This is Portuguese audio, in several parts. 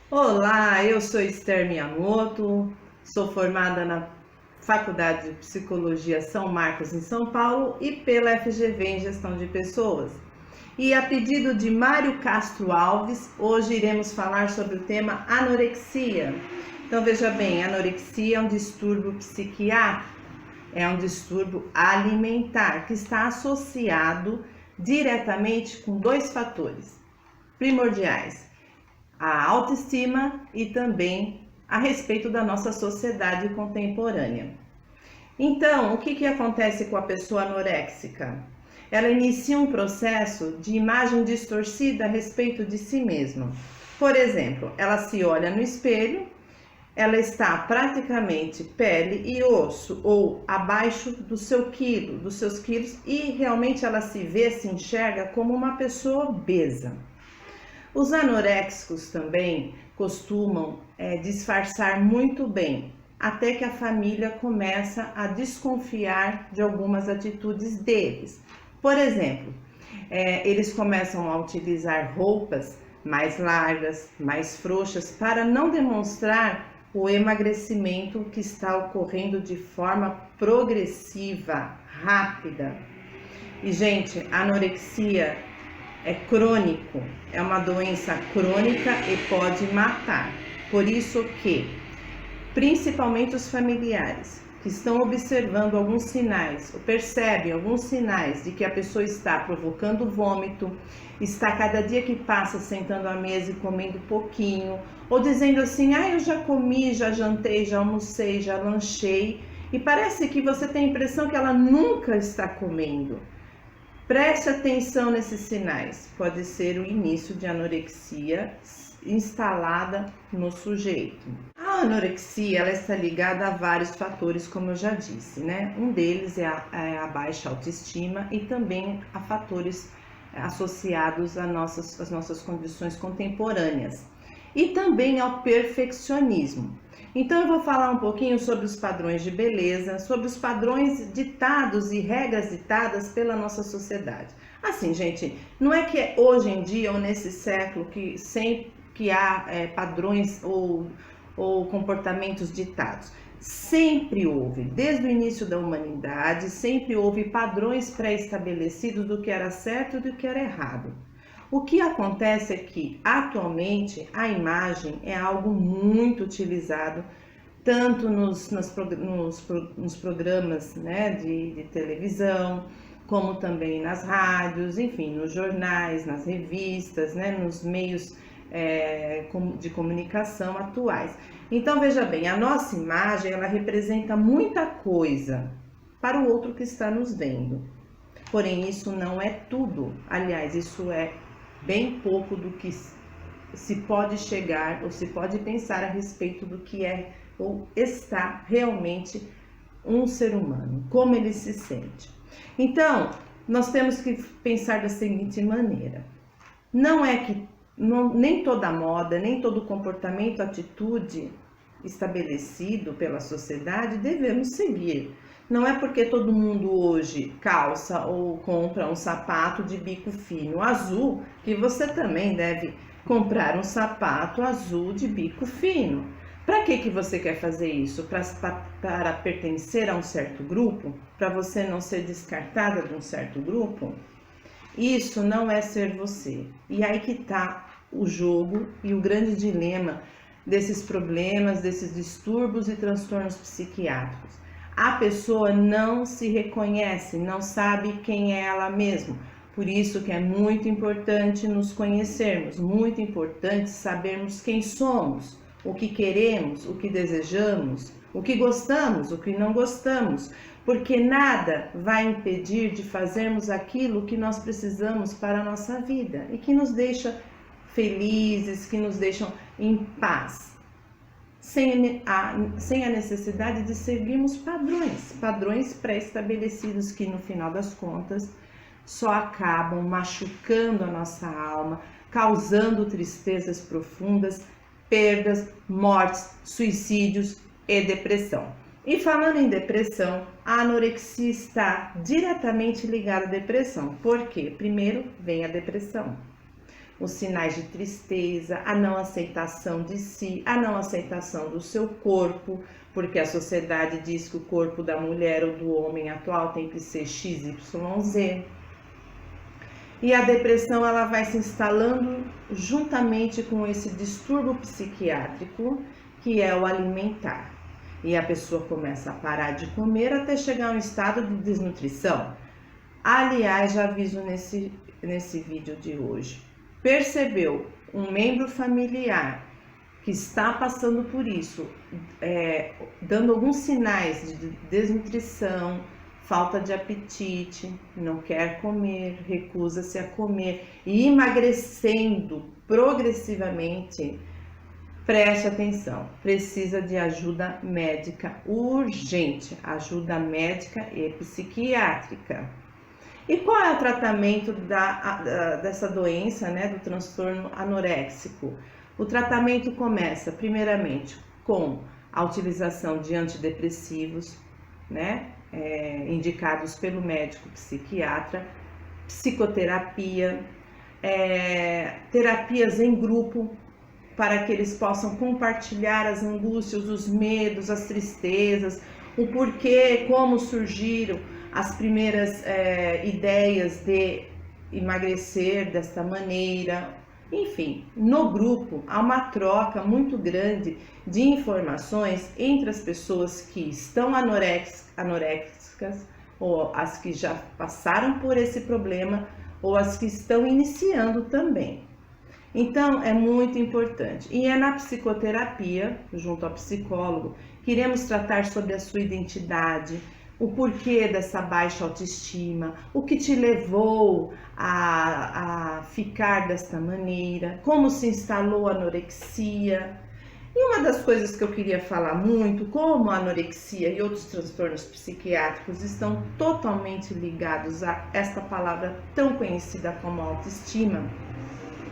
Olá, eu sou Esther Miyamoto, sou formada na Faculdade de Psicologia São Marcos, em São Paulo, e pela FGV em Gestão de Pessoas. E a pedido de Mário Castro Alves, hoje iremos falar sobre o tema anorexia. Então veja bem, anorexia é um distúrbio psiquiátrico, é um distúrbio alimentar que está associado diretamente com dois fatores primordiais: a autoestima e também a respeito da nossa sociedade contemporânea. Então, o que acontece com a pessoa anoréxica? Ela inicia um processo de imagem distorcida a respeito de si mesma. Por exemplo, ela se olha no espelho, ela está praticamente pele e osso ou abaixo do seu quilo, dos seus quilos, e realmente ela se vê, se enxerga como uma pessoa obesa. Os anoréxicos também costumam disfarçar muito bem, até que a família começa a desconfiar de algumas atitudes deles. Por exemplo, eles começam a utilizar roupas mais largas, mais frouxas, para não demonstrar o emagrecimento que está ocorrendo de forma progressiva, rápida. E, gente, a anorexia é crônico, é uma doença crônica e pode matar. Por isso que, principalmente os familiares que estão observando alguns sinais, ou percebem alguns sinais de que a pessoa está provocando vômito, está cada dia que passa sentando à mesa e comendo pouquinho, ou dizendo assim, eu já comi, já jantei, já almocei, já lanchei, e parece que você tem a impressão que ela nunca está comendo. Preste atenção nesses sinais, pode ser o início de anorexia instalada no sujeito. A anorexia ela está ligada a vários fatores, como eu já disse, né? Um deles é a baixa autoestima e também a fatores associados às nossas condições contemporâneas e também ao perfeccionismo. Então eu vou falar um pouquinho sobre os padrões de beleza, sobre os padrões ditados e regras ditadas pela nossa sociedade. Assim, gente, não é que hoje em dia ou nesse século que sempre que há padrões ou comportamentos ditados. Sempre houve, desde o início da humanidade, sempre houve padrões pré-estabelecidos do que era certo e do que era errado. O que acontece é que, atualmente, a imagem é algo muito utilizado, tanto nos programas, né, de televisão, como também nas rádios, enfim, nos jornais, nas revistas, né, nos meios de comunicação atuais. Então, veja bem, a nossa imagem, ela representa muita coisa para o outro que está nos vendo. Porém, isso não é tudo. Aliás, isso é bem pouco do que se pode chegar ou se pode pensar a respeito do que é ou está realmente um ser humano, como ele se sente. Então, nós temos que pensar da seguinte maneira: não é que nem toda moda, nem todo comportamento, atitude estabelecido pela sociedade devemos seguir. Não é porque todo mundo hoje calça ou compra um sapato de bico fino azul que você também deve comprar um sapato azul de bico fino. Para que você quer fazer isso? Para pertencer a um certo grupo? Para você não ser descartada de um certo grupo? Isso não é ser você. E aí que está o jogo e o grande dilema desses problemas, desses distúrbios e transtornos psiquiátricos. A pessoa não se reconhece, não sabe quem é ela mesma. Por isso que é muito importante nos conhecermos, muito importante sabermos quem somos, o que queremos, o que desejamos, o que gostamos, o que não gostamos, porque nada vai impedir de fazermos aquilo que nós precisamos para a nossa vida e que nos deixa felizes, que nos deixam em paz, sem a necessidade de seguirmos padrões pré-estabelecidos que no final das contas só acabam machucando a nossa alma, causando tristezas profundas, perdas, mortes, suicídios e depressão. E falando em depressão, a anorexia está diretamente ligada à depressão. Por quê? Primeiro vem a depressão. os sinais de tristeza, a não aceitação de si, a não aceitação do seu corpo, porque a sociedade diz que o corpo da mulher ou do homem atual tem que ser XYZ. E a depressão ela vai se instalando juntamente com esse distúrbio psiquiátrico, que é o alimentar. E a pessoa começa a parar de comer até chegar a um estado de desnutrição. Aliás, já aviso nesse vídeo de hoje. Percebeu um membro familiar que está passando por isso, dando alguns sinais de desnutrição, falta de apetite, não quer comer, recusa-se a comer e emagrecendo progressivamente, preste atenção, precisa de ajuda médica urgente, ajuda médica e psiquiátrica. E qual é o tratamento dessa doença, né, do transtorno anoréxico? O tratamento começa, primeiramente, com a utilização de antidepressivos, né, indicados pelo médico psiquiatra, psicoterapia, terapias em grupo, para que eles possam compartilhar as angústias, os medos, as tristezas, o porquê, como surgiram as primeiras ideias de emagrecer desta maneira. Enfim, no grupo há uma troca muito grande de informações entre as pessoas que estão anoréxicas, ou as que já passaram por esse problema, ou as que estão iniciando também. Então, é muito importante. E é na psicoterapia, junto ao psicólogo, que iremos tratar sobre a sua identidade, o porquê dessa baixa autoestima, o que te levou a ficar desta maneira, como se instalou a anorexia. E uma das coisas que eu queria falar muito, como a anorexia e outros transtornos psiquiátricos estão totalmente ligados a esta palavra tão conhecida como autoestima.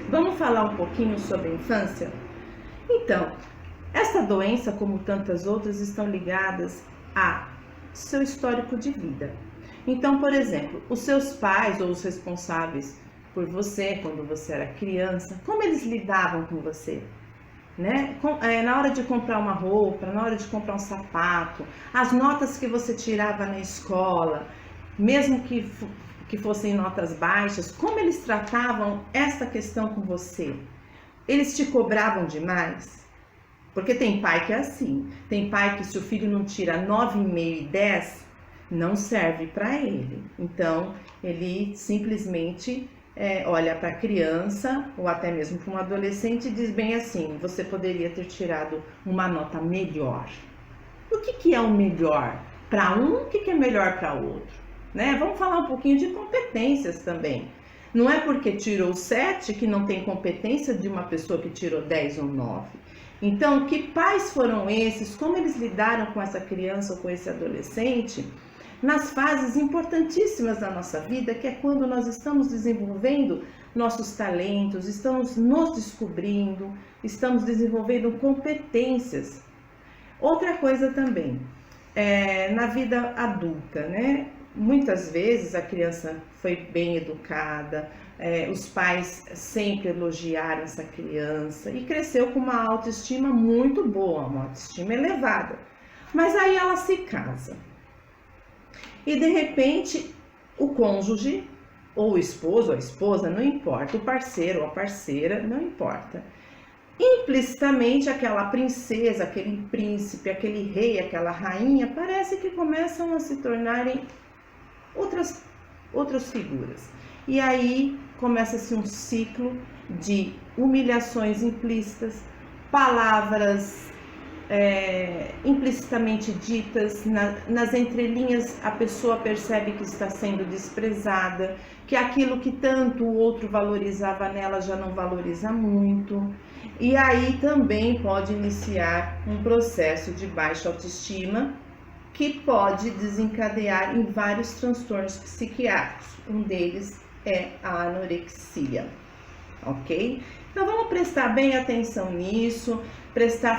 Vamos falar um pouquinho sobre a infância? Então, essa doença, como tantas outras, estão ligadas a seu histórico de vida. Então, por exemplo, os seus pais ou os responsáveis por você, quando você era criança, como eles lidavam com você? Né? Na hora de comprar uma roupa, na hora de comprar um sapato, as notas que você tirava na escola, mesmo que fossem notas baixas, como eles tratavam essa questão com você? Eles te cobravam demais? Porque tem pai que é assim, tem pai que se o filho não tira 9,5 e 10, não serve para ele. Então, ele simplesmente olha para a criança, ou até mesmo para um adolescente, e diz bem assim, você poderia ter tirado uma nota melhor. O que é o melhor para um, o que é melhor para o outro? Né? Vamos falar um pouquinho de competências também. Não é porque tirou 7 que não tem competência de uma pessoa que tirou 10 ou 9. Então, que pais foram esses? Como eles lidaram com essa criança ou com esse adolescente nas fases importantíssimas da nossa vida, que é quando nós estamos desenvolvendo nossos talentos, estamos nos descobrindo, estamos desenvolvendo competências. Outra coisa também, na vida adulta, né? Muitas vezes a criança foi bem educada, os pais sempre elogiaram essa criança e cresceu com uma autoestima muito boa, uma autoestima elevada. Mas aí ela se casa e de repente o cônjuge, ou o esposo ou a esposa, não importa, o parceiro ou a parceira, não importa. Implicitamente aquela princesa, aquele príncipe, aquele rei, aquela rainha, parece que começam a se tornarem outras figuras. E aí começa-se um ciclo de humilhações implícitas, palavras implicitamente ditas, nas entrelinhas a pessoa percebe que está sendo desprezada, que aquilo que tanto o outro valorizava nela já não valoriza muito. E aí também pode iniciar um processo de baixa autoestima, que pode desencadear em vários transtornos psiquiátricos. Um deles é a anorexia, ok? Então vamos prestar bem atenção nisso,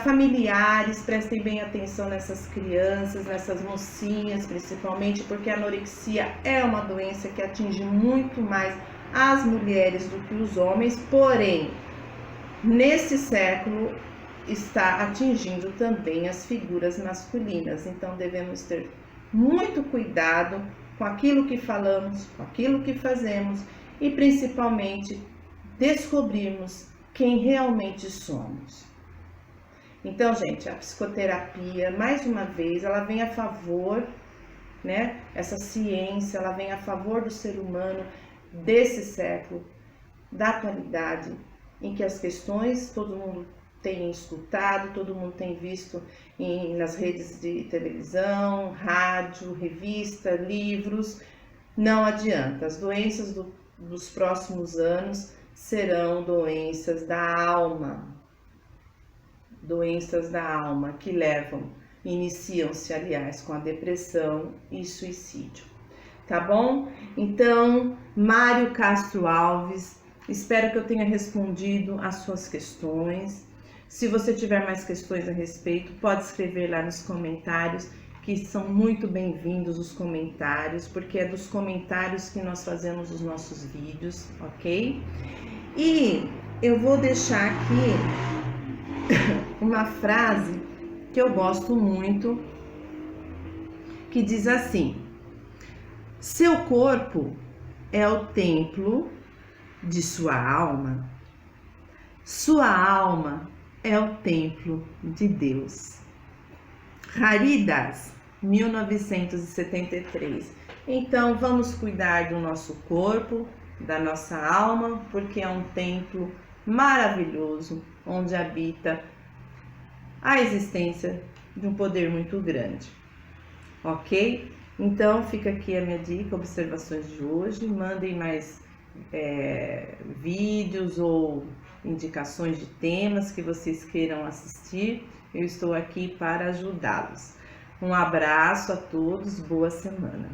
familiares, prestem bem atenção nessas crianças, nessas mocinhas principalmente, porque a anorexia é uma doença que atinge muito mais as mulheres do que os homens, porém, nesse século está atingindo também as figuras masculinas. Então devemos ter muito cuidado com aquilo que falamos, com aquilo que fazemos e principalmente descobrirmos quem realmente somos. Então, gente, a psicoterapia, mais uma vez, ela vem a favor, né? Essa ciência, ela vem a favor do ser humano desse século, da atualidade, em que as questões todo mundo tem escutado, todo mundo tem visto nas redes de televisão, rádio, revista, livros. Não adianta, as doenças dos próximos anos serão doenças da alma. Doenças da alma que iniciam-se, aliás, com a depressão e suicídio. Tá bom? Então, Mário Castro Alves, espero que eu tenha respondido às suas questões. Se você tiver mais questões a respeito, pode escrever lá nos comentários, que são muito bem-vindos os comentários, porque é dos comentários que nós fazemos os nossos vídeos, ok? E eu vou deixar aqui uma frase que eu gosto muito, que diz assim: seu corpo é o templo de sua alma, sua alma é o templo de Deus. Haridas, 1973. Então vamos cuidar do nosso corpo, da nossa alma, porque é um templo maravilhoso, onde habita a existência de um poder muito grande, ok? Então fica aqui a minha dica, observações de hoje. Mandem mais vídeos ou indicações de temas que vocês queiram assistir. Eu estou aqui para ajudá-los. Um abraço a todos, boa semana.